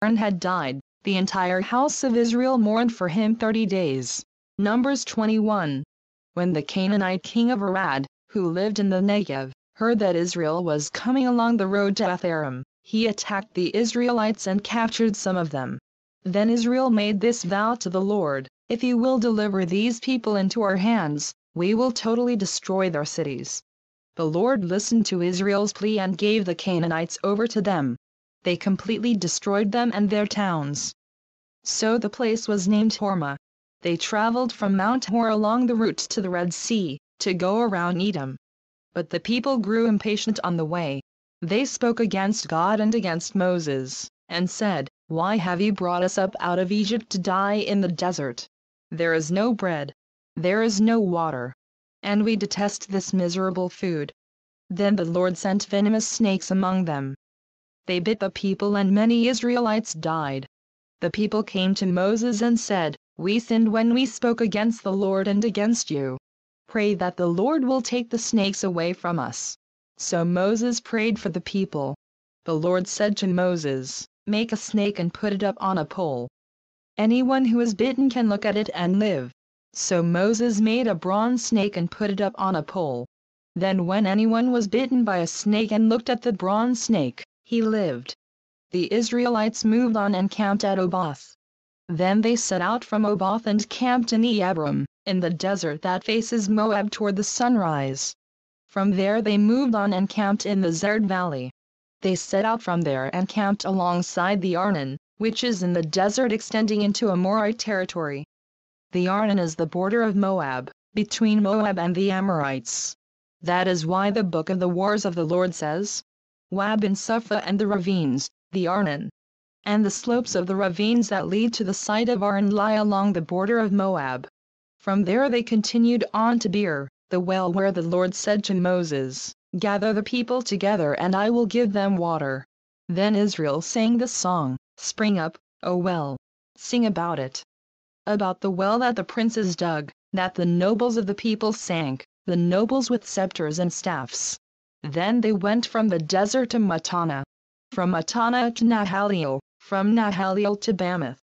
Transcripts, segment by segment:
Aaron had died, the entire house of Israel mourned for him 30 days. Numbers 21. When the Canaanite king of Arad, who lived in the Negev, heard that Israel was coming along the road to Atharim, he attacked the Israelites and captured some of them. Then Israel made this vow to the Lord: "If you will deliver these people into our hands, we will totally destroy their cities." The Lord listened to Israel's plea and gave the Canaanites over to them. They completely destroyed them and their towns. So the place was named Hormah. They traveled from Mount Hor along the route to the Red Sea, to go around Edom. But the people grew impatient on the way. They spoke against God and against Moses, and said, "Why have you brought us up out of Egypt to die in the desert? There is no bread. There is no water. And we detest this miserable food." Then the Lord sent venomous snakes among them. They bit the people and many Israelites died. The people came to Moses and said, "We sinned when we spoke against the Lord and against you. Pray that the Lord will take the snakes away from us." So Moses prayed for the people. The Lord said to Moses, "Make a snake and put it up on a pole. Anyone who is bitten can look at it and live." So Moses made a bronze snake and put it up on a pole. Then when anyone was bitten by a snake and looked at the bronze snake, he lived. The Israelites moved on and camped at Oboth. Then they set out from Oboth and camped in Abram, in the desert that faces Moab toward the sunrise. From there they moved on and camped in the Zered Valley. They set out from there and camped alongside the Arnon, which is in the desert extending into Amorite territory. The Arnon is the border of Moab, between Moab and the Amorites. That is why the book of the Wars of the Lord says, "Moab and Suphah and the ravines, the Arnon." And the slopes of the ravines that lead to the site of Arnon lie along the border of Moab. From there they continued on to Peor, the well where the Lord said to Moses, "Gather the people together and I will give them water." Then Israel sang this song, "Spring up, O well. Sing about it. About the well that the princes dug, that the nobles of the people sank, the nobles with scepters and staffs." Then they went from the desert to Mattanah, from Mattanah to Nahaliel, from Nahaliel to Bamoth,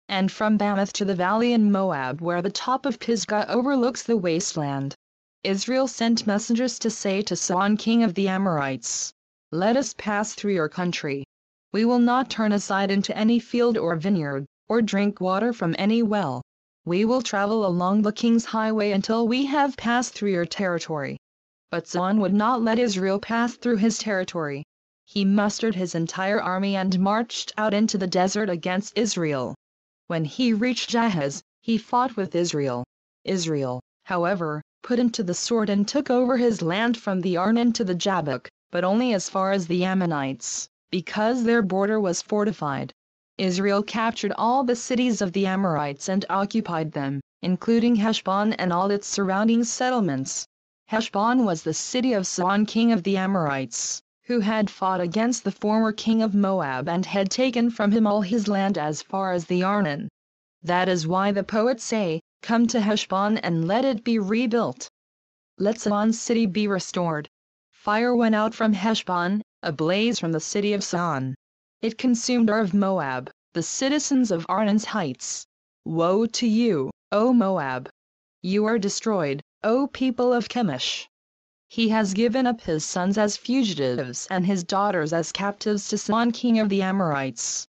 and from Bamoth to the valley in Moab where the top of Pisgah overlooks the wasteland. Israel sent messengers to say to Sihon king of the Amorites, "Let us pass through your country. We will not turn aside into any field or vineyard, or drink water from any well. We will travel along the king's highway until we have passed through your territory." But Sihon would not let Israel pass through his territory. He mustered his entire army and marched out into the desert against Israel. When he reached Jahaz, he fought with Israel. Israel, however, put him to the sword and took over his land from the Arnon to the Jabbok, but only as far as the Ammonites, because their border was fortified. Israel captured all the cities of the Amorites and occupied them, including Heshbon and all its surrounding settlements. Heshbon was the city of Sihon king of the Amorites, who had fought against the former king of Moab and had taken from him all his land as far as the Arnon. That is why the poets say, "Come to Heshbon and let it be rebuilt. Let Sihon's city be restored." Fire went out from Heshbon, a blaze from the city of Sihon. It consumed Ar of Moab, the citizens of Arnon's heights. Woe to you, O Moab! You are destroyed, O people of Chemosh! He has given up his sons as fugitives and his daughters as captives to Sihon king of the Amorites.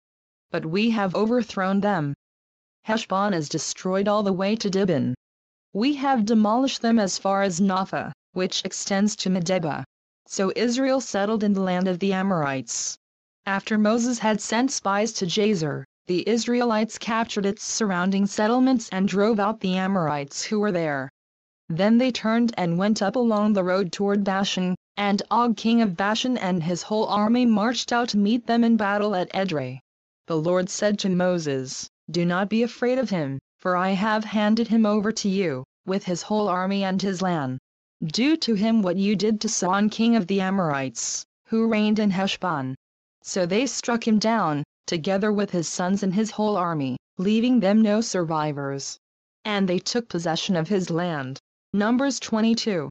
But we have overthrown them. Heshbon is destroyed all the way to Dibon. We have demolished them as far as Nophah, which extends to Medeba. So Israel settled in the land of the Amorites. After Moses had sent spies to Jazer, the Israelites captured its surrounding settlements and drove out the Amorites who were there. Then they turned and went up along the road toward Bashan, and Og king of Bashan and his whole army marched out to meet them in battle at Edrei. The Lord said to Moses, "Do not be afraid of him, for I have handed him over to you, with his whole army and his land. Do to him what you did to Sihon king of the Amorites, who reigned in Heshbon." So they struck him down, together with his sons and his whole army, leaving them no survivors. And they took possession of his land. Numbers 22.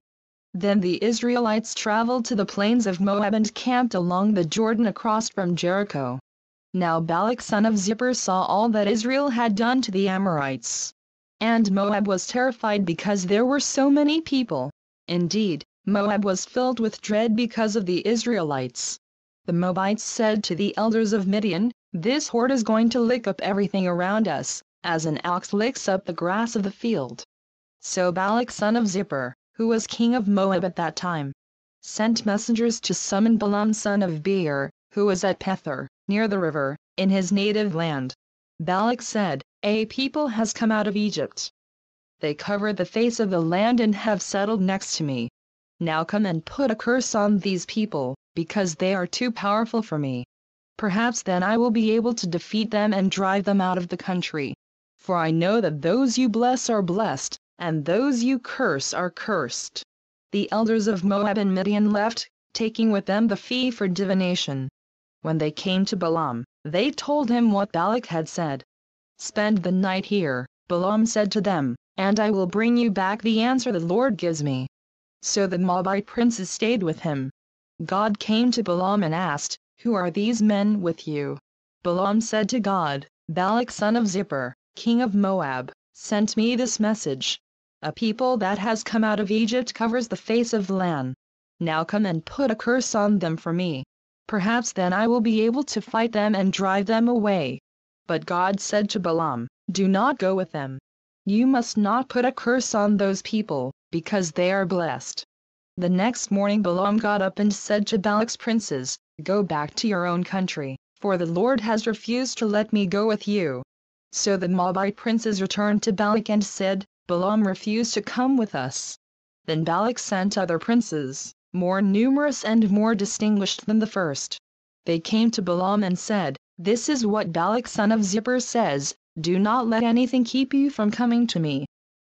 Then the Israelites traveled to the plains of Moab and camped along the Jordan across from Jericho. Now Balak son of Zippor saw all that Israel had done to the Amorites. And Moab was terrified because there were so many people. Indeed, Moab was filled with dread because of the Israelites. The Moabites said to the elders of Midian, "This horde is going to lick up everything around us, as an ox licks up the grass of the field." So Balak son of Zippor, who was king of Moab at that time, sent messengers to summon Balaam son of Peor, who was at Peor, near the river, in his native land. Balak said, "A people has come out of Egypt. They covered the face of the land and have settled next to me. Now come and put a curse on these people, because they are too powerful for me. Perhaps then I will be able to defeat them and drive them out of the country. For I know that those you bless are blessed, and those you curse are cursed." The elders of Moab and Midian left, taking with them the fee for divination. When they came to Balaam, they told him what Balak had said. "Spend the night here," Balaam said to them, "and I will bring you back the answer the Lord gives me." So the Moabite princes stayed with him. God came to Balaam and asked, "Who are these men with you?" Balaam said to God, "Balak son of Zippor, king of Moab, sent me this message. A people that has come out of Egypt covers the face of the land. Now come and put a curse on them for me. Perhaps then I will be able to fight them and drive them away." But God said to Balaam, "Do not go with them. You must not put a curse on those people, because they are blessed." The next morning Balaam got up and said to Balak's princes, "Go back to your own country, for the Lord has refused to let me go with you." So the Moabite princes returned to Balak and said, "Balaam refused to come with us." Then Balak sent other princes, more numerous and more distinguished than the first. They came to Balaam and said, "This is what Balak son of Zippor says, do not let anything keep you from coming to me,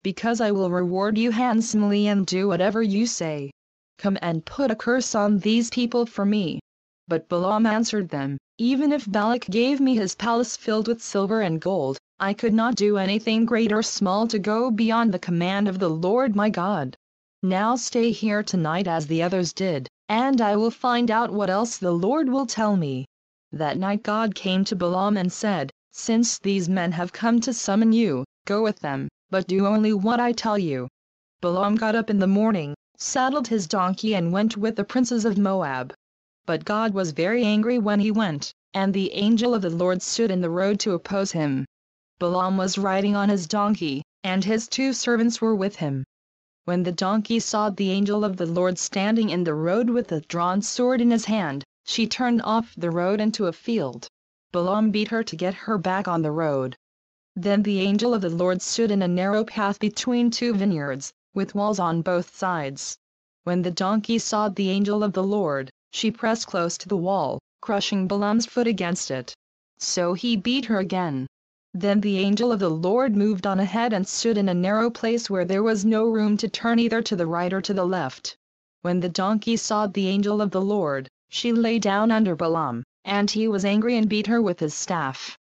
because I will reward you handsomely and do whatever you say. Come and put a curse on these people for me." But Balaam answered them, "Even if Balak gave me his palace filled with silver and gold, I could not do anything great or small to go beyond the command of the Lord my God. Now stay here tonight as the others did, and I will find out what else the Lord will tell me." That night God came to Balaam and said, "Since these men have come to summon you, go with them, but do only what I tell you." Balaam got up in the morning, saddled his donkey and went with the princes of Moab. But God was very angry when he went, and the angel of the Lord stood in the road to oppose him. Balaam was riding on his donkey, and his 2 servants were with him. When the donkey saw the angel of the Lord standing in the road with a drawn sword in his hand, she turned off the road into a field. Balaam beat her to get her back on the road. Then the angel of the Lord stood in a narrow path between 2 vineyards, with walls on both sides. When the donkey saw the angel of the Lord, she pressed close to the wall, crushing Balaam's foot against it. So he beat her again. Then the angel of the Lord moved on ahead and stood in a narrow place where there was no room to turn either to the right or to the left. When the donkey saw the angel of the Lord, she lay down under Balaam, and he was angry and beat her with his staff.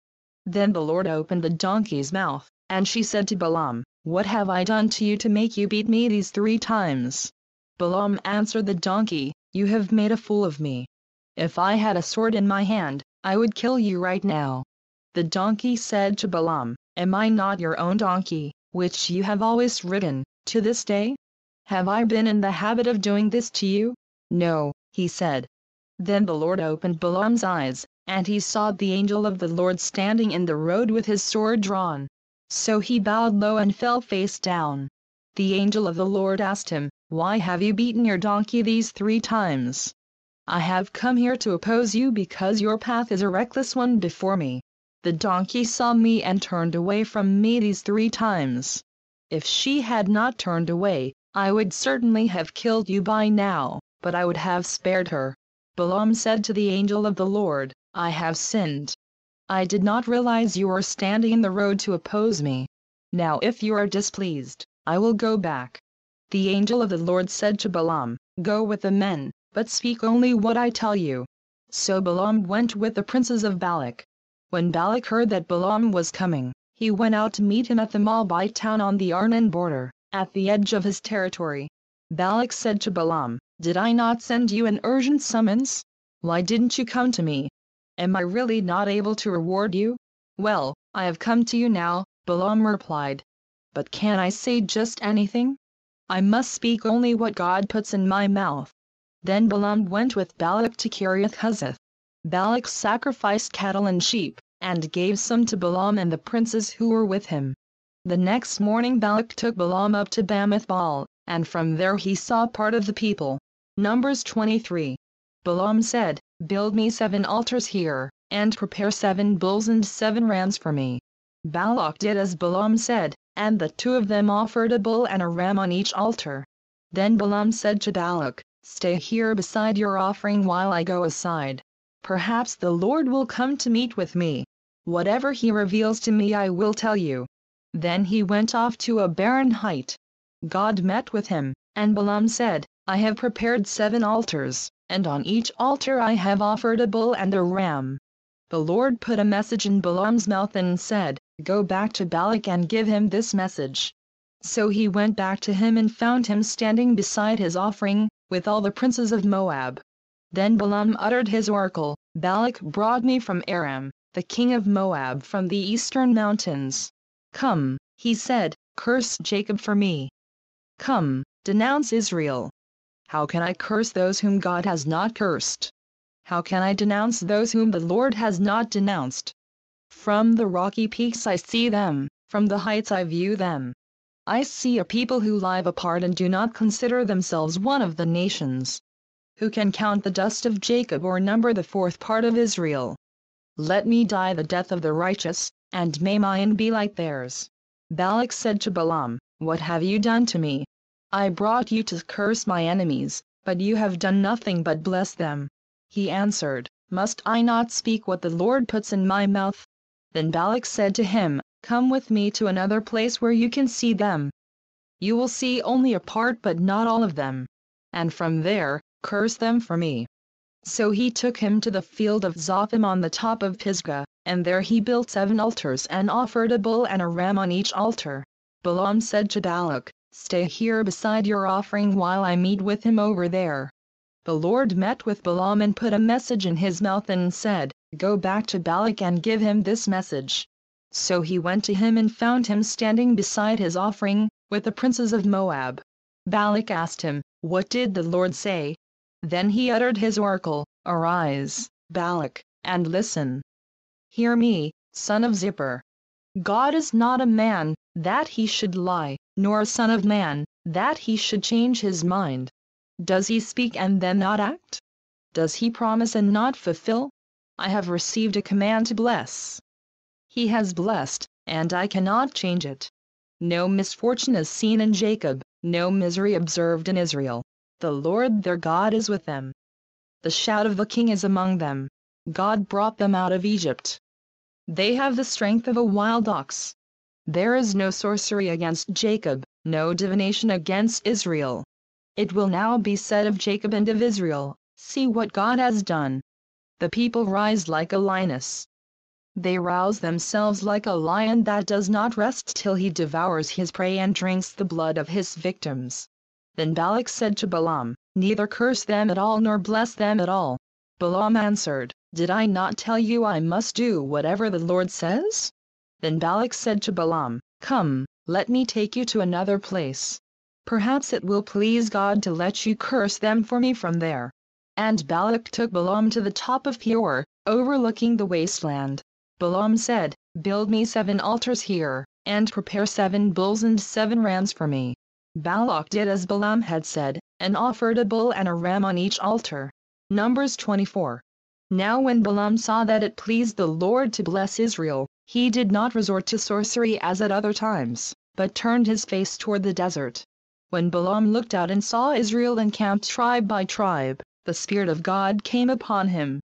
Then the Lord opened the donkey's mouth, and she said to Balaam, "What have I done to you to make you beat me these 3 times?" Balaam answered the donkey, "You have made a fool of me. If I had a sword in my hand, I would kill you right now." The donkey said to Balaam, "Am I not your own donkey, which you have always ridden, to this day? Have I been in the habit of doing this to you?" "No," he said. Then the Lord opened Balaam's eyes, and he saw the angel of the Lord standing in the road with his sword drawn. So he bowed low and fell face down. The angel of the Lord asked him, "Why have you beaten your donkey these 3 times?" "I have come here to oppose you because your path is a reckless one before me. The donkey saw me and turned away from me these 3 times. If she had not turned away, I would certainly have killed you by now, but I would have spared her." Balaam said to the angel of the Lord, "I have sinned. I did not realize you were standing in the road to oppose me. Now if you are displeased, I will go back." The angel of the Lord said to Balaam, "Go with the men, but speak only what I tell you." So Balaam went with the princes of Balak. When Balak heard that Balaam was coming, he went out to meet him at the Moabite town on the Arnon border, at the edge of his territory. Balak said to Balaam, "Did I not send you an urgent summons? Why didn't you come to me?" Am I really not able to reward you? Well, I have come to you now, Balaam replied. But can I say just anything? I must speak only what God puts in my mouth. Then Balaam went with Balak to Kiriath-Huzoth. Balak sacrificed cattle and sheep, and gave some to Balaam and the princes who were with him. The next morning Balak took Balaam up to Bamoth-baal, and from there he saw part of the people. Numbers 23. Balaam said, "Build me 7 altars here, and prepare 7 bulls and 7 rams for me." Balak did as Balaam said, and the 2 of them offered a bull and a ram on each altar. Then Balaam said to Balak, "Stay here beside your offering while I go aside. Perhaps the Lord will come to meet with me. Whatever he reveals to me I will tell you." Then he went off to a barren height. God met with him, and Balaam said, "I have prepared 7 altars, and on each altar I have offered a bull and a ram." The Lord put a message in Balaam's mouth and said, "Go back to Balak and give him this message." So he went back to him and found him standing beside his offering, with all the princes of Moab. Then Balaam uttered his oracle, "Balak brought me from Aram, the king of Moab from the eastern mountains. Come," he said, "curse Jacob for me. Come, denounce Israel." How can I curse those whom God has not cursed? How can I denounce those whom the Lord has not denounced? From the rocky peaks I see them, from the heights I view them. I see a people who live apart and do not consider themselves one of the nations. Who can count the dust of Jacob or number the 4th part of Israel? Let me die the death of the righteous, and may mine be like theirs. Balak said to Balaam, "What have you done to me? I brought you to curse my enemies, but you have done nothing but bless them." He answered, "Must I not speak what the Lord puts in my mouth?" Then Balak said to him, "Come with me to another place where you can see them. You will see only a part but not all of them. And from there, curse them for me." So he took him to the field of Zophim on the top of Pisgah, and there he built 7 altars and offered a bull and a ram on each altar. Balaam said to Balak, "Stay here beside your offering while I meet with him over there." The Lord met with Balaam and put a message in his mouth and said, "Go back to Balak and give him this message." So he went to him and found him standing beside his offering, with the princes of Moab. Balak asked him, "What did the Lord say?" Then he uttered his oracle, "Arise, Balak, and listen. Hear me, son of Zippor. God is not a man, that he should lie, nor a son of man, that he should change his mind. Does he speak and then not act? Does he promise and not fulfill? I have received a command to bless. He has blessed, and I cannot change it. No misfortune is seen in Jacob, no misery observed in Israel. The Lord their God is with them. The shout of the king is among them. God brought them out of Egypt. They have the strength of a wild ox. There is no sorcery against Jacob, no divination against Israel. It will now be said of Jacob and of Israel, see what God has done. The people rise like a lioness. They rouse themselves like a lion that does not rest till he devours his prey and drinks the blood of his victims. Then Balak said to Balaam, "Neither curse them at all nor bless them at all." Balaam answered, "Did I not tell you I must do whatever the Lord says?" Then Balak said to Balaam, "Come, let me take you to another place. Perhaps it will please God to let you curse them for me from there." And Balak took Balaam to the top of Peor, overlooking the wasteland. Balaam said, "Build me 7 altars here, and prepare 7 bulls and 7 rams for me." Balak did as Balaam had said, and offered a bull and a ram on each altar. Numbers 24. Now when Balaam saw that it pleased the Lord to bless Israel, he did not resort to sorcery as at other times, but turned his face toward the desert. When Balaam looked out and saw Israel encamped tribe by tribe, the Spirit of God came upon him.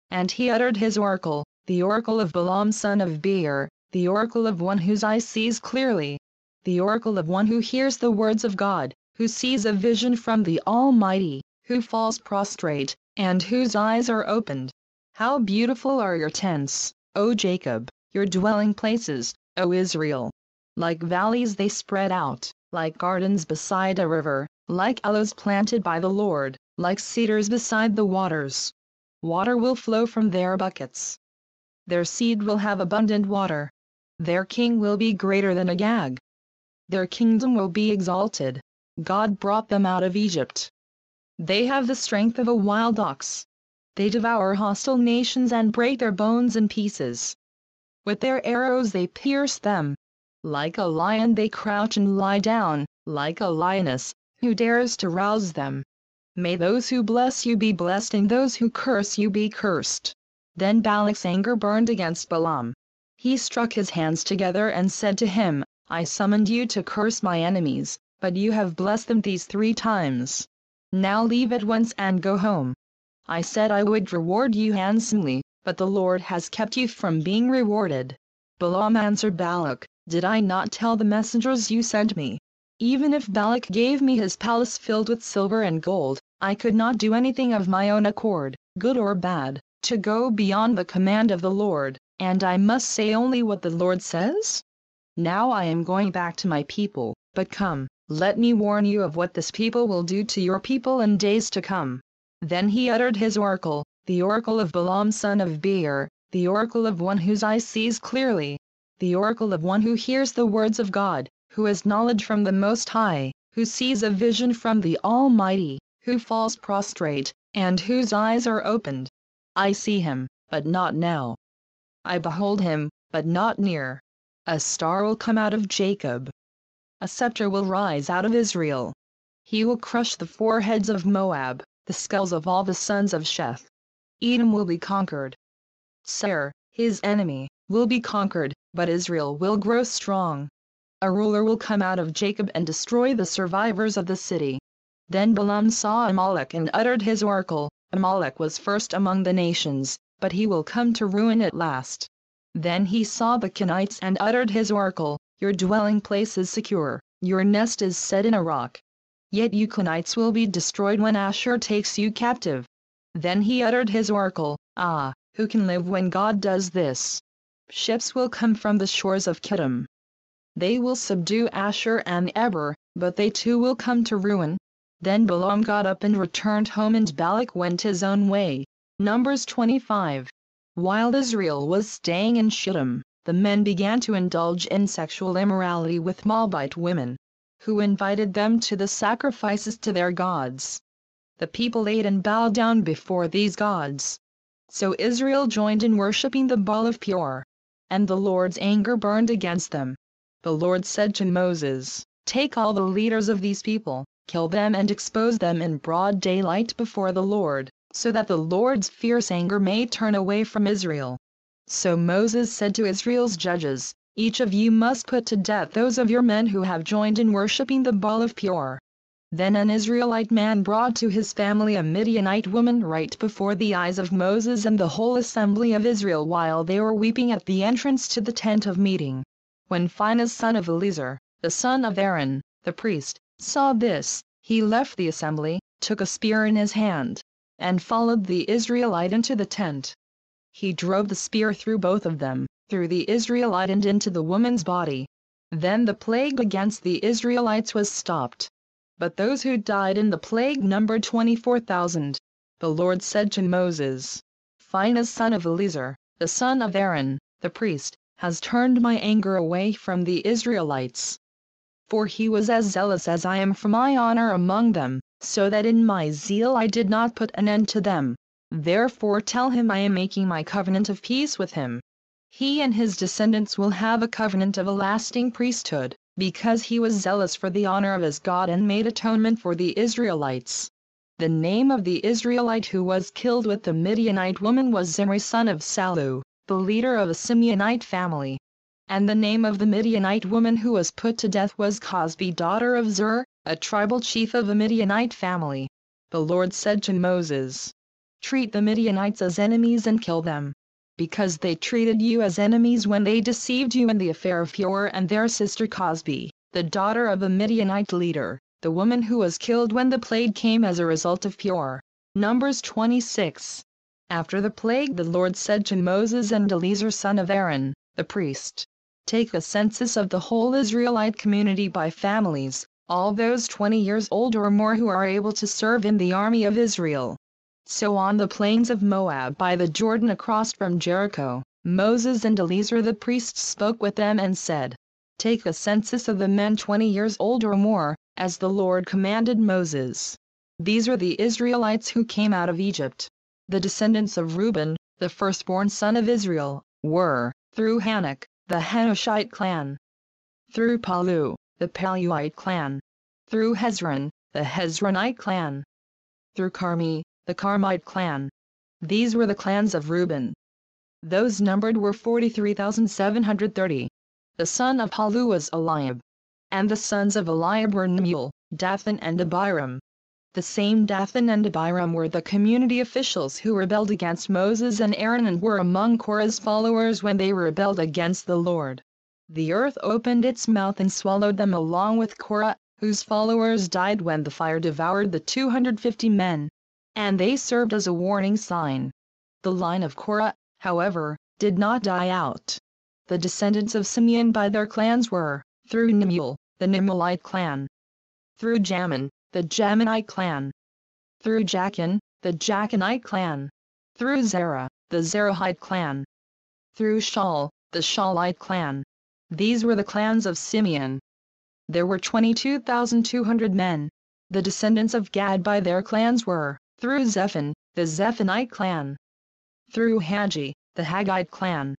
And he uttered his oracle, the oracle of Balaam son of Beor, the oracle of one whose eye sees clearly, the oracle of one who hears the words of God, who sees a vision from the Almighty, who falls prostrate, and whose eyes are opened. How beautiful are your tents, O Jacob, your dwelling places, O Israel! Like valleys they spread out, like gardens beside a river, like aloes planted by the Lord, like cedars beside the waters. Water will flow from their buckets. Their seed will have abundant water. Their king will be greater than Agag. Their kingdom will be exalted. God brought them out of Egypt. They have the strength of a wild ox. They devour hostile nations and break their bones in pieces. With their arrows they pierce them. Like a lion they crouch and lie down, like a lioness, who dares to rouse them? May those who bless you be blessed and those who curse you be cursed. Then Balak's anger burned against Balaam. He struck his hands together and said to him, I summoned you to curse my enemies, but you have blessed them these 3 times. Now leave at once and go home. I said I would reward you handsomely, but the Lord has kept you from being rewarded. Balaam answered Balak, Did I not tell the messengers you sent me? Even if Balak gave me his palace filled with silver and gold, I could not do anything of my own accord, good or bad, to go beyond the command of the Lord, and I must say only what the Lord says? Now I am going back to my people, but come, let me warn you of what this people will do to your people in days to come. Then he uttered his oracle, the oracle of Balaam son of Peor, the oracle of one whose eye sees clearly, the oracle of one who hears the words of God, who has knowledge from the Most High, who sees a vision from the Almighty, who falls prostrate, and whose eyes are opened. I see him, but not now. I behold him, but not near. A star will come out of Jacob. A scepter will rise out of Israel. He will crush the foreheads of Moab, the skulls of all the sons of Sheth. Edom will be conquered. Seir, his enemy, will be conquered, but Israel will grow strong. A ruler will come out of Jacob and destroy the survivors of the city. Then Balaam saw Amalek and uttered his oracle. Amalek was first among the nations, but he will come to ruin at last. Then he saw the Kenites and uttered his oracle. Your dwelling place is secure, your nest is set in a rock. Yet you Kenites will be destroyed when Ashur takes you captive. Then he uttered his oracle. Ah, who can live when God does this? Ships will come from the shores of Kittim. They will subdue Ashur and Eber, but they too will come to ruin. Then Balaam got up and returned home and Balak went his own way. Numbers 25. While Israel was staying in Shittim, the men began to indulge in sexual immorality with Moabite women, who invited them to the sacrifices to their gods. The people ate and bowed down before these gods. So Israel joined in worshipping the Baal of Peor, and the Lord's anger burned against them. The Lord said to Moses, Take all the leaders of these people, kill them and expose them in broad daylight before the Lord, so that the Lord's fierce anger may turn away from Israel. So Moses said to Israel's judges, Each of you must put to death those of your men who have joined in worshipping the Baal of Peor. Then an Israelite man brought to his family a Midianite woman right before the eyes of Moses and the whole assembly of Israel while they were weeping at the entrance to the tent of meeting. When Phinehas son of Eleazar, the son of Aaron, the priest, saw this, he left the assembly, took a spear in his hand, and followed the Israelite into the tent. He drove the spear through both of them, through the Israelite and into the woman's body. Then the plague against the Israelites was stopped. But those who died in the plague numbered 24,000. The Lord said to Moses, Phinehas son of Eleazar, the son of Aaron, the priest, has turned my anger away from the Israelites. For he was as zealous as I am for my honor among them, so that in my zeal I did not put an end to them. Therefore tell him I am making my covenant of peace with him. He and his descendants will have a covenant of a lasting priesthood, because he was zealous for the honor of his God and made atonement for the Israelites. The name of the Israelite who was killed with the Midianite woman was Zimri son of Salu, the leader of a Simeonite family. And the name of the Midianite woman who was put to death was Cosbi daughter of Zur, a tribal chief of a Midianite family. The Lord said to Moses, Treat the Midianites as enemies and kill them, because they treated you as enemies when they deceived you in the affair of Peor and their sister Cosbi, the daughter of a Midianite leader, the woman who was killed when the plague came as a result of Peor. Numbers 26. After the plague the Lord said to Moses and Eleazar son of Aaron, the priest, Take a census of the whole Israelite community by families, all those 20 years old or more who are able to serve in the army of Israel. So on the plains of Moab by the Jordan across from Jericho, Moses and Eleazar the priests spoke with them and said, "Take a census of the men 20 years old or more, as the Lord commanded Moses." These are the Israelites who came out of Egypt. The descendants of Reuben, the firstborn son of Israel, were, through Hanok, the Hanoshite clan; through Palu, the Paluite clan; through Hezron, the Hezronite clan; through Carmi, the Carmite clan. These were the clans of Reuben. Those numbered were 43,730. The son of Palu was Eliab. And the sons of Eliab were Nemuel, Dathan and Abiram. The same Dathan and Abiram were the community officials who rebelled against Moses and Aaron and were among Korah's followers when they rebelled against the Lord. The earth opened its mouth and swallowed them along with Korah, whose followers died when the fire devoured the 250 men. And they served as a warning sign. The line of Korah, however, did not die out. The descendants of Simeon by their clans were, through Nemuel, the Nemuelite clan; through Jamin, the Jaminite clan; through Jachin, the Jachinite clan; through Zerah, the Zerahite clan; through Shaul, the Shaulite clan. These were the clans of Simeon. There were 22,200 men. The descendants of Gad by their clans were, through Zephon, the Zephonite clan; through Haggi, the Haggite clan;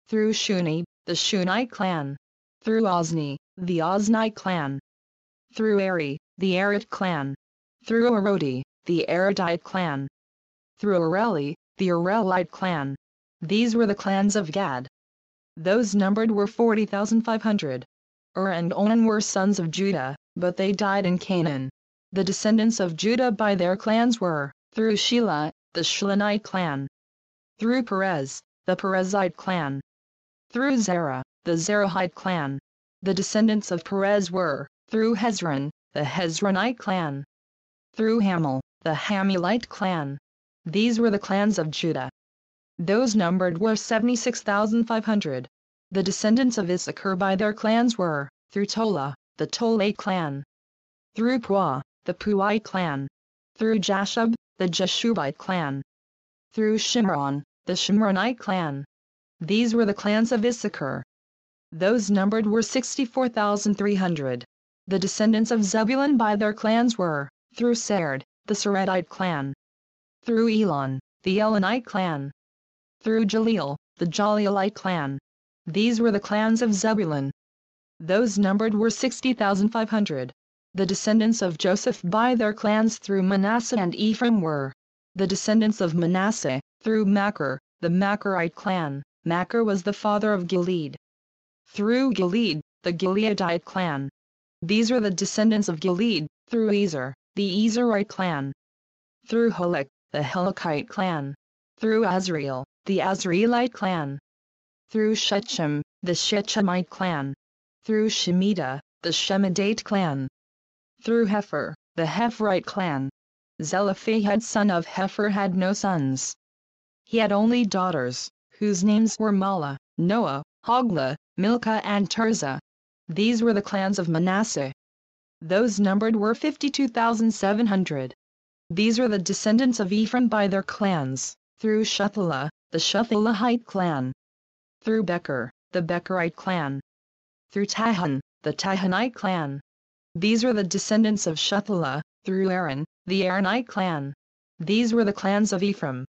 through Shuni, the Shunite clan; through Ozni, the Oznite clan; through Eri, the Arad clan; through Arodi, the Aradite clan; through Areli, the Arelite clan. These were the clans of Gad. Those numbered were 40,500. And Onan were sons of Judah, but they died in Canaan. The descendants of Judah by their clans were, through Shelah, the Shilonite clan; through Perez, the Perezite clan; through Zerah, the Zerahite clan. The descendants of Perez were, through Hezron, the Hezronite clan; through Hamul, the Hamulite clan. These were the clans of Judah. Those numbered were 76,500. The descendants of Issachar by their clans were, through Tola, the Tolate clan; through Puah, the Puite clan; through Jashub, the Jashubite clan; through Shimron, the Shimronite clan. These were the clans of Issachar. Those numbered were 64,300. The descendants of Zebulun by their clans were, through Serd, the Seredite clan; through Elon, the Elonite clan; through Jaleel, the Jaleelite clan. These were the clans of Zebulun. Those numbered were 60,500. The descendants of Joseph by their clans through Manasseh and Ephraim were, the descendants of Manasseh, through Machir, the Machirite clan. Machir was the father of Gilead; through Gilead, the Gileadite clan. These were the descendants of Gilead, through Ezer, the Ezerite clan; through Helek, the Helekite clan; through Azriel, the Azrielite clan; through Shechem, the Shechemite clan; through Shemida, the Shemidate clan; through Hepher, the Hepherite clan. Zelophehad son of Hepher had no sons. He had only daughters, whose names were Mahlah, Noah, Hoglah, Milcah and Tirzah. These were the clans of Manasseh. Those numbered were 52,700. These were the descendants of Ephraim by their clans, through Shuthelah, the Shuthelahite clan; through Becher, the Becherite clan; through Tahan, the Tahanite clan. These were the descendants of Shuthelah, through Aaron, the Aaronite clan. These were the clans of Ephraim.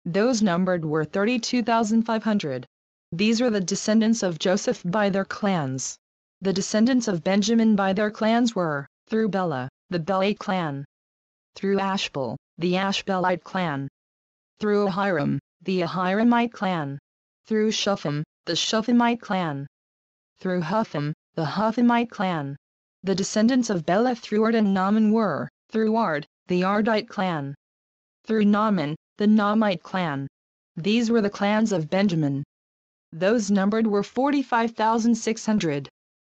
Those numbered were 32,500. These were the descendants of Joseph by their clans. The descendants of Benjamin by their clans were, through Bela, the Belite clan; through Ashbel, the Ashbelite clan; through Ahiram, the Ahiramite clan; through Shupham, the Shuphamite clan; through Hupham, the Huphamite clan. The descendants of Bela through Ard and Naaman were, through Ard, the Ardite clan; through Naaman, the Naamite clan. These were the clans of Benjamin. Those numbered were 45,600.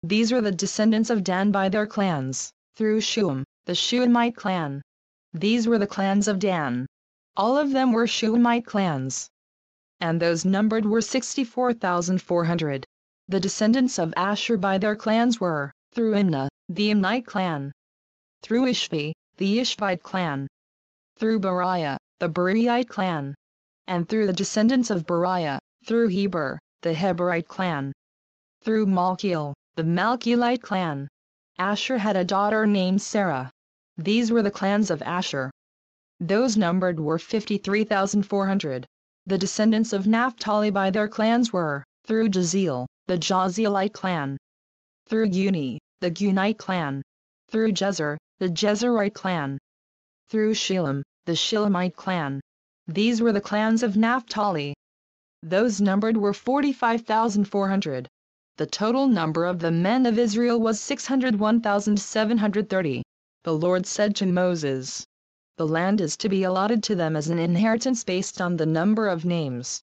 These were the descendants of Dan by their clans, through Shuam, the Shuamite clan. These were the clans of Dan. All of them were Shuamite clans. And those numbered were 64,400. The descendants of Asher by their clans were, through Imnah, the Imnite clan; through Ishvi, the Ishvite clan; through Beriah, the Beriite clan. And through the descendants of Beriah, through Heber, the Heberite clan. Through Malkiel, the Malkielite clan. Asher had a daughter named Sarah. These were the clans of Asher. Those numbered were 53,400. The descendants of Naphtali by their clans were, through Jaziel, the Jazielite clan. Through Guni, the Gunite clan. Through Jezer, the Jezerite clan. Through Shillem, the Shillemite clan. These were the clans of Naphtali. Those numbered were 45,400. The total number of the men of Israel was 601,730. The Lord said to Moses, "The land is to be allotted to them as an inheritance based on the number of names.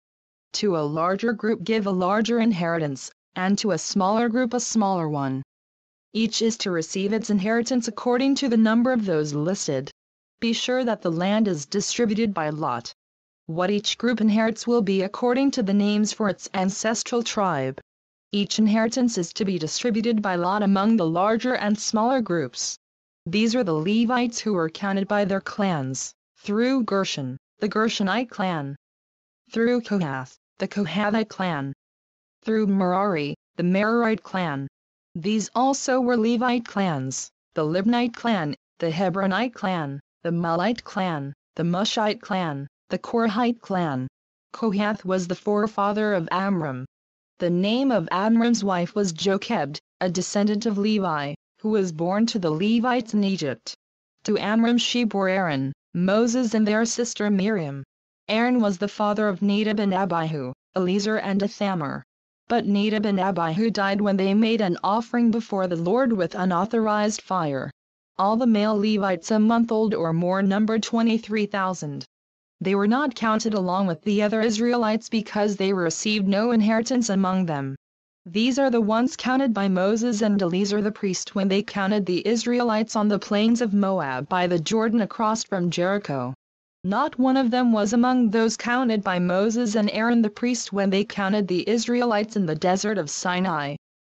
To a larger group give a larger inheritance, and to a smaller group a smaller one. Each is to receive its inheritance according to the number of those listed. Be sure that the land is distributed by lot. What each group inherits will be according to the names for its ancestral tribe. Each inheritance is to be distributed by lot among the larger and smaller groups." These are the Levites who were counted by their clans, through Gershon, the Gershonite clan. Through Kohath, the Kohathite clan. Through Merari, the Merarite clan. These also were Levite clans, the Libnite clan, the Hebronite clan, the Malite clan, the Mushite clan, the Korahite clan. Kohath was the forefather of Amram. The name of Amram's wife was Jochebed, a descendant of Levi, who was born to the Levites in Egypt. To Amram she bore Aaron, Moses and their sister Miriam. Aaron was the father of Nadab and Abihu, Eleazar and Ithamar. But Nadab and Abihu died when they made an offering before the Lord with unauthorized fire. All the male Levites a month old or more numbered 23,000. They were not counted along with the other Israelites because they received no inheritance among them. These are the ones counted by Moses and Eleazar the priest when they counted the Israelites on the plains of Moab by the Jordan across from Jericho. Not one of them was among those counted by Moses and Aaron the priest when they counted the Israelites in the desert of Sinai.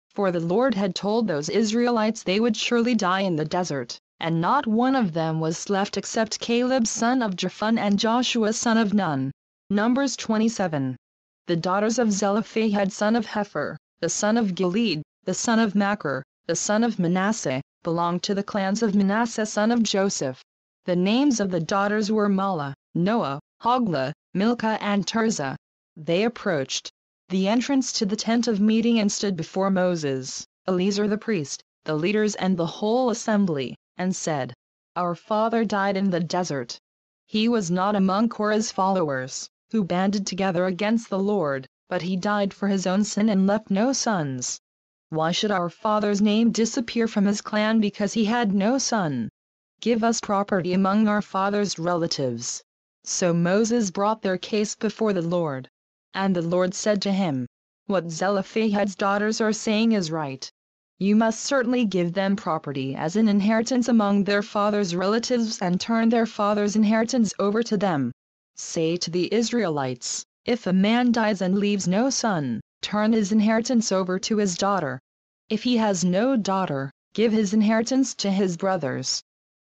For the Lord had told those Israelites they would surely die in the desert, and not one of them was left except Caleb son of Jephunneh and Joshua son of Nun. Numbers 27. The daughters of Zelophehad son of Hepher, the son of Gilead, the son of Machir, the son of Manasseh, belonged to the clans of Manasseh son of Joseph. The names of the daughters were Mahlah, Noah, Hoglah, Milcah and Tirzah. They approached the entrance to the tent of meeting and stood before Moses, Eleazar the priest, the leaders and the whole assembly, and said, "Our father died in the desert. He was not among Korah's followers, who banded together against the Lord, but he died for his own sin and left no sons. Why should our father's name disappear from his clan because he had no son? Give us property among our father's relatives." So Moses brought their case before the Lord. And the Lord said to him, "What Zelophehad's daughters are saying is right. You must certainly give them property as an inheritance among their father's relatives and turn their father's inheritance over to them. Say to the Israelites, if a man dies and leaves no son, turn his inheritance over to his daughter. If he has no daughter, give his inheritance to his brothers.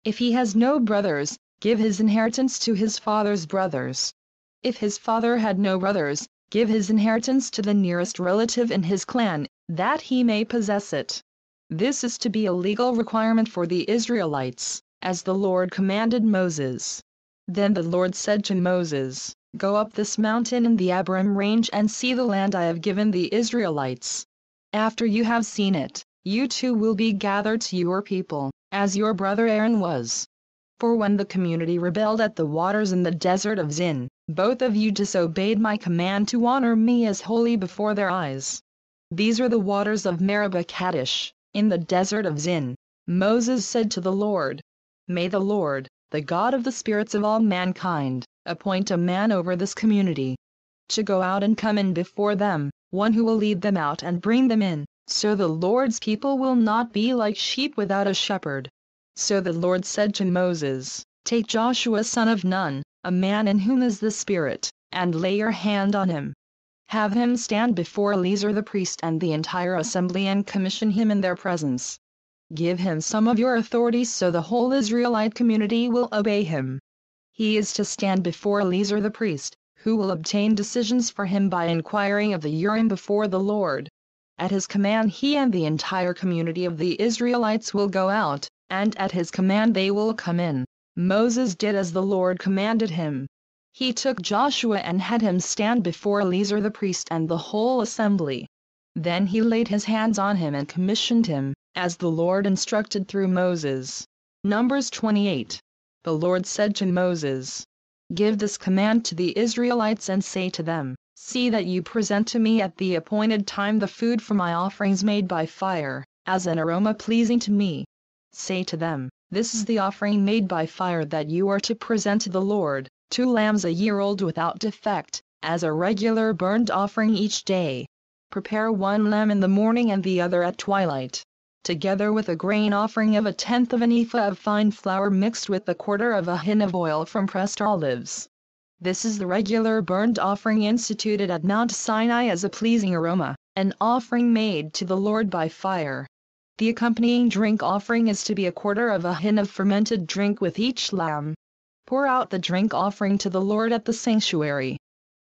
If he has no brothers, give his inheritance to his father's brothers. If his father had no brothers, give his inheritance to the nearest relative in his clan, that he may possess it. This is to be a legal requirement for the Israelites, as the Lord commanded Moses." Then the Lord said to Moses, "Go up this mountain in the Abarim range and see the land I have given the Israelites. After you have seen it, you too will be gathered to your people, as your brother Aaron was. For when the community rebelled at the waters in the desert of Zin, both of you disobeyed my command to honor me as holy before their eyes. These are the waters of Meribah Kadesh, in the desert of Zin." Moses said to the Lord, "May the Lord, the God of the spirits of all mankind, appoint a man over this community, to go out and come in before them, one who will lead them out and bring them in, so the Lord's people will not be like sheep without a shepherd." So the Lord said to Moses, "Take Joshua son of Nun, a man in whom is the Spirit, and lay your hand on him. Have him stand before Eleazar the priest and the entire assembly and commission him in their presence. Give him some of your authority so the whole Israelite community will obey him. He is to stand before Eleazar the priest, who will obtain decisions for him by inquiring of the Urim before the Lord. At his command he and the entire community of the Israelites will go out, and at his command they will come in. Moses did as the Lord commanded him. He took Joshua and had him stand before Eleazar the priest and the whole assembly. Then he laid his hands on him and commissioned him, as the Lord instructed through Moses. Numbers 28. The Lord said to Moses, "Give this command to the Israelites and say to them, See that you present to me at the appointed time the food for my offerings made by fire, as an aroma pleasing to me. Say to them, This is the offering made by fire that you are to present to the Lord, 2 lambs a year old without defect, as a regular burnt offering each day. Prepare 1 lamb in the morning and the other at twilight, together with a grain offering of 1/10 of an ephah of fine flour mixed with 1/4 of a hin of oil from pressed olives. This is the regular burnt offering instituted at Mount Sinai as a pleasing aroma, an offering made to the Lord by fire. The accompanying drink offering is to be 1/4 of a hin of fermented drink with each lamb. Pour out the drink offering to the Lord at the sanctuary.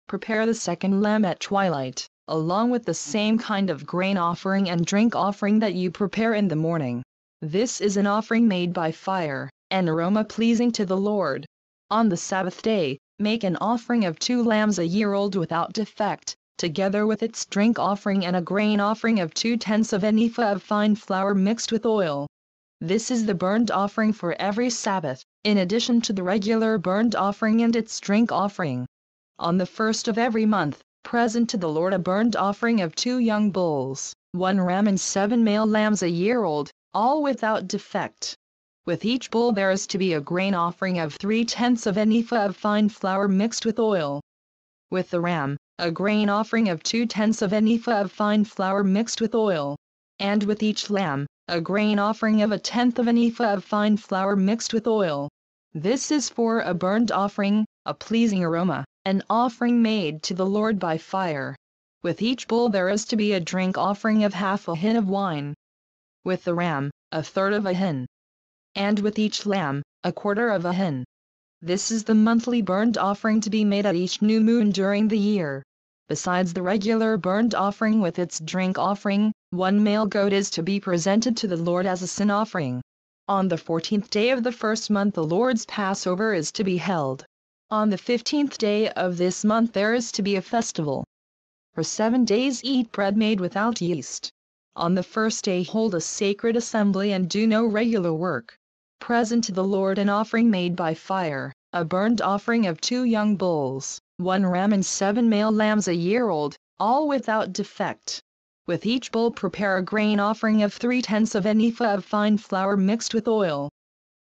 Prepare the 2nd lamb at twilight, along with the same kind of grain offering and drink offering that you prepare in the morning. This is an offering made by fire, an aroma pleasing to the Lord. On the Sabbath day, make an offering of 2 lambs a year old without defect, together with its drink offering and a grain offering of 2/10 of an ephah of fine flour mixed with oil. This is the burnt offering for every Sabbath, in addition to the regular burnt offering and its drink offering. On the 1st of every month, present to the Lord a burnt offering of 2 young bulls, 1 ram and 7 male lambs a year old, all without defect. With each bull there is to be a grain offering of 3/10 of an ephah of fine flour mixed with oil. With the ram, a grain offering of 2/10 of an ephah of fine flour mixed with oil. And with each lamb, a grain offering of 1/10 of an ephah of fine flour mixed with oil. This is for a burnt offering, a pleasing aroma, an offering made to the Lord by fire. With each bull there is to be a drink offering of 1/2 a hin of wine. With the ram, 1/3 of a hin. And with each lamb, 1/4 of a hin. This is the monthly burnt offering to be made at each new moon during the year. Besides the regular burnt offering with its drink offering, 1 male goat is to be presented to the Lord as a sin offering. On the 14th day of the 1st month the Lord's Passover is to be held. On the 15th day of this month there is to be a festival. For 7 days eat bread made without yeast. On the 1st day hold a sacred assembly and do no regular work. Present to the Lord an offering made by fire, a burnt offering of 2 young bulls, 1 ram and 7 male lambs a year old, all without defect. With each bull prepare a grain offering of 3/10 of an ephah of fine flour mixed with oil.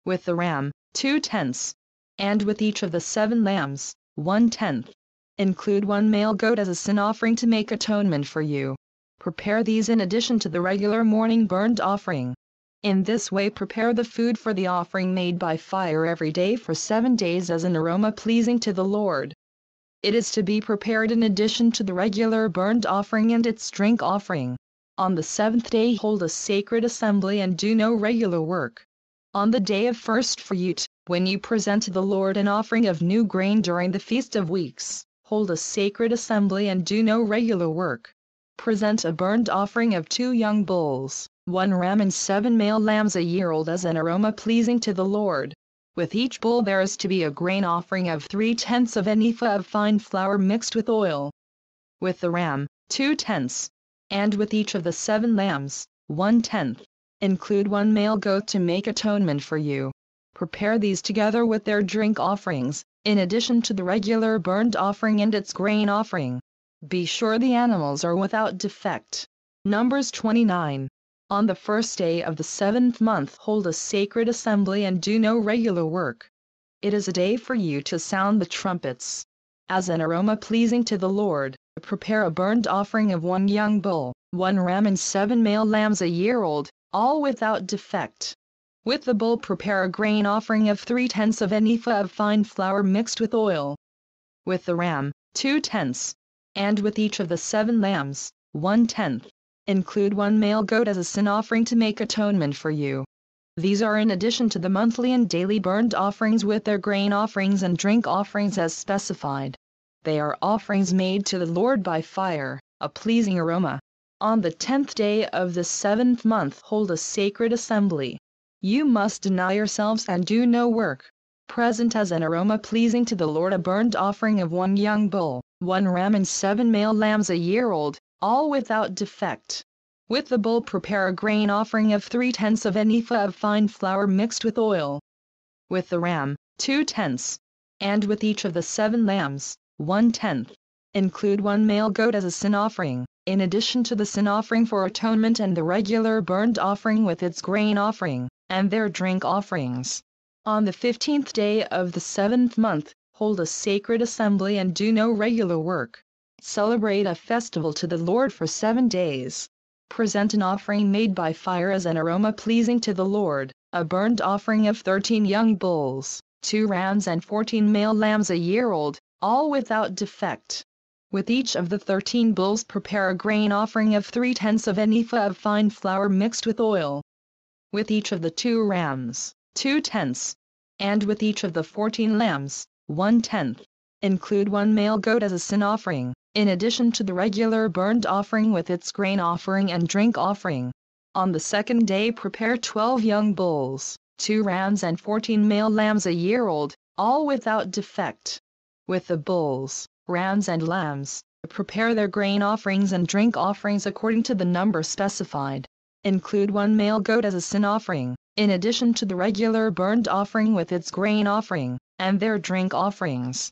With the ram, 2/10. And with each of the 7 lambs, 1/10. Include 1 male goat as a sin offering to make atonement for you. Prepare these in addition to the regular morning burnt offering. In this way prepare the food for the offering made by fire every day for 7 days as an aroma pleasing to the Lord. It is to be prepared in addition to the regular burnt offering and its drink offering. On the 7th day hold a sacred assembly and do no regular work. On the day of first fruit, when you present to the Lord an offering of new grain during the Feast of Weeks, hold a sacred assembly and do no regular work. Present a burnt offering of 2 young bulls, 1 ram and 7 male lambs a year old as an aroma pleasing to the Lord. With each bull there is to be a grain offering of 3/10 of an ephah of fine flour mixed with oil. With the ram, 2/10. And with each of the 7 lambs, 1/10. Include 1 male goat to make atonement for you. Prepare these together with their drink offerings, in addition to the regular burnt offering and its grain offering. Be sure the animals are without defect. Numbers 29. On the 1st day of the 7th month hold a sacred assembly and do no regular work. It is a day for you to sound the trumpets. As an aroma pleasing to the Lord, prepare a burnt offering of 1 young bull, 1 ram and 7 male lambs a year old, all without defect. With the bull prepare a grain offering of 3/10 of an ephah of fine flour mixed with oil. With the ram, 2/10. And with each of the 7 lambs, 1/10. Include 1 male goat as a sin offering to make atonement for you. These are in addition to the monthly and daily burnt offerings with their grain offerings and drink offerings as specified. They are offerings made to the Lord by fire, a pleasing aroma. On the 10th day of the 7th month hold a sacred assembly. You must deny yourselves and do no work. Present as an aroma pleasing to the Lord a burnt offering of 1 young bull, 1 ram and 7 male lambs a year old, all without defect. With the bull prepare a grain offering of 3/10 of an ephah of fine flour mixed with oil. With the ram, 2/10, and with each of the 7 lambs, 1/10. Include 1 male goat as a sin offering, in addition to the sin offering for atonement and the regular burnt offering with its grain offering, and their drink offerings. On the 15th day of the 7th month, hold a sacred assembly and do no regular work. Celebrate a festival to the Lord for 7 days. Present an offering made by fire as an aroma pleasing to the Lord, a burnt offering of 13 young bulls, 2 rams and 14 male lambs a year old, all without defect. With each of the 13 bulls prepare a grain offering of 3/10 of an ephah of fine flour mixed with oil. With each of the 2 rams, 2/10, and with each of the 14 lambs, 1/10. Include 1 male goat as a sin offering, in addition to the regular burnt offering with its grain offering and drink offering. On the 2nd day prepare 12 young bulls, 2 rams and 14 male lambs a year old, all without defect. With the bulls, rams and lambs, prepare their grain offerings and drink offerings according to the number specified. Include 1 male goat as a sin offering, in addition to the regular burnt offering with its grain offering, and their drink offerings.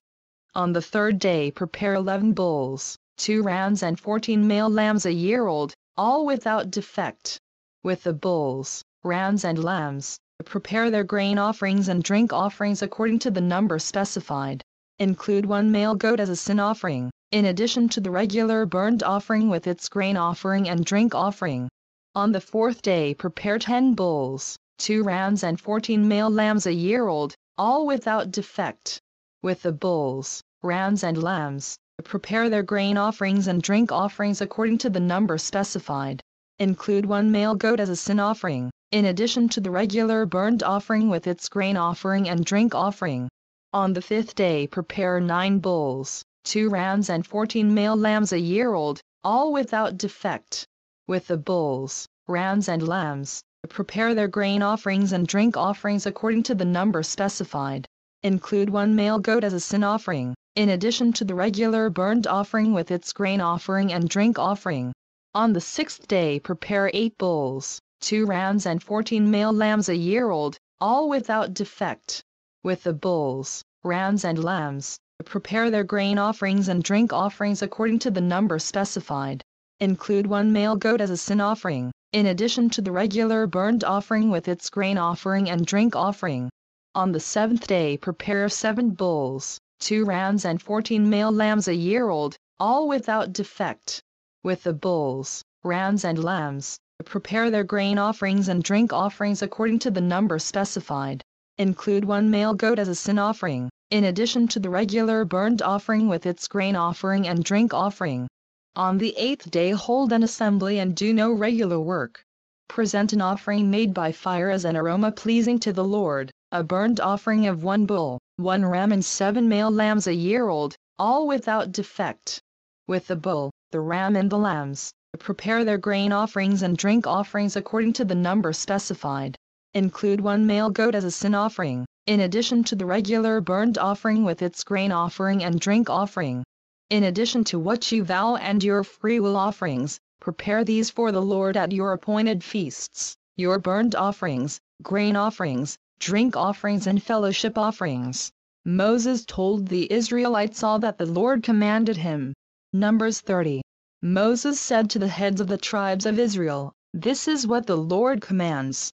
On the 3rd day prepare 11 bulls, 2 rams and 14 male lambs a year old, all without defect. With the bulls, rams and lambs, prepare their grain offerings and drink offerings according to the number specified. Include 1 male goat as a sin offering, in addition to the regular burnt offering with its grain offering and drink offering. On the 4th day prepare 10 bulls, 2 rams and 14 male lambs a year old, all without defect. With the bulls, rams and lambs, prepare their grain offerings and drink offerings according to the number specified. Include 1 male goat as a sin offering, in addition to the regular burnt offering with its grain offering and drink offering. On the 5th day prepare 9 bulls, 2 rams and 14 male lambs a year old, all without defect. With the bulls, rams and lambs, prepare their grain offerings and drink offerings according to the number specified. Include 1 male goat as a sin offering, in addition to the regular burnt offering with its grain offering and drink offering. On the 6th day prepare 8 bulls, 2 rams and 14 male lambs a year old, all without defect. With the bulls, rams and lambs, prepare their grain offerings and drink offerings according to the number specified. Include 1 male goat as a sin offering, in addition to the regular burnt offering with its grain offering and drink offering. On the 7th day prepare 7 bulls, 2 rams and 14 male lambs a year old, all without defect. With the bulls, rams and lambs, prepare their grain offerings and drink offerings according to the number specified. Include 1 male goat as a sin offering, in addition to the regular burnt offering with its grain offering and drink offering. On the 8th day hold an assembly and do no regular work. Present an offering made by fire as an aroma pleasing to the Lord, a burnt offering of 1 bull, 1 ram and 7 male lambs a year old, all without defect. With the bull, the ram and the lambs, prepare their grain offerings and drink offerings according to the number specified. Include 1 male goat as a sin offering, in addition to the regular burnt offering with its grain offering and drink offering. In addition to what you vow and your freewill offerings, prepare these for the Lord at your appointed feasts, your burnt offerings, grain offerings, drink offerings and fellowship offerings. Moses told the Israelites all that the Lord commanded him. Numbers 30. Moses said to the heads of the tribes of Israel, "This is what the Lord commands.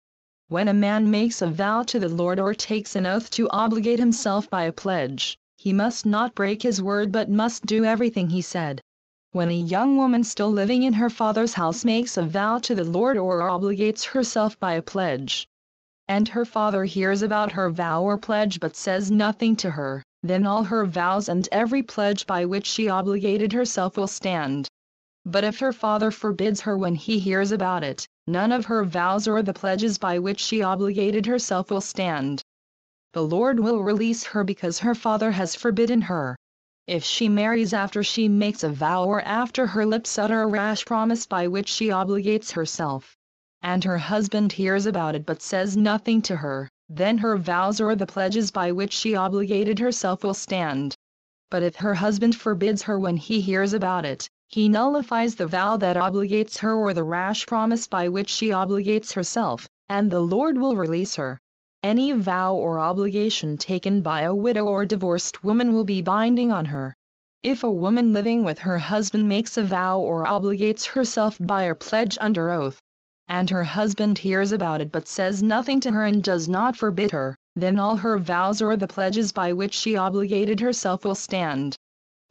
When a man makes a vow to the Lord or takes an oath to obligate himself by a pledge, he must not break his word but must do everything he said. When a young woman still living in her father's house makes a vow to the Lord or obligates herself by a pledge, and her father hears about her vow or pledge but says nothing to her, then all her vows and every pledge by which she obligated herself will stand. But if her father forbids her when he hears about it, none of her vows or the pledges by which she obligated herself will stand. The Lord will release her because her father has forbidden her. If she marries after she makes a vow or after her lips utter a rash promise by which she obligates herself, and her husband hears about it but says nothing to her, then her vows or the pledges by which she obligated herself will stand. But if her husband forbids her when he hears about it, he nullifies the vow that obligates her or the rash promise by which she obligates herself, and the Lord will release her. Any vow or obligation taken by a widow or divorced woman will be binding on her. If a woman living with her husband makes a vow or obligates herself by a pledge under oath, and her husband hears about it but says nothing to her and does not forbid her, then all her vows or the pledges by which she obligated herself will stand.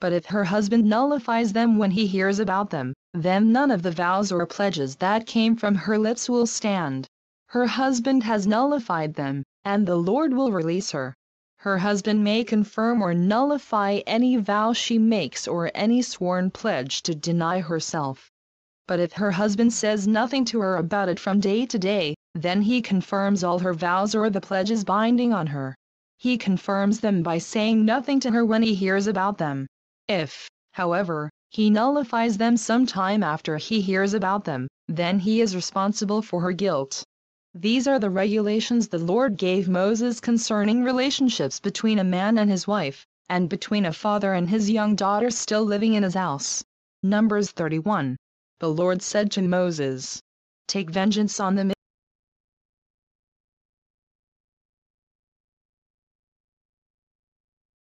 But if her husband nullifies them when he hears about them, then none of the vows or pledges that came from her lips will stand. Her husband has nullified them, and the Lord will release her. Her husband may confirm or nullify any vow she makes or any sworn pledge to deny herself. But if her husband says nothing to her about it from day to day, then he confirms all her vows or the pledges binding on her. He confirms them by saying nothing to her when he hears about them. If, however, he nullifies them some time after he hears about them, then he is responsible for her guilt. These are the regulations the Lord gave Moses concerning relationships between a man and his wife, and between a father and his young daughter still living in his house. Numbers 31. The Lord said to Moses, "Take vengeance on the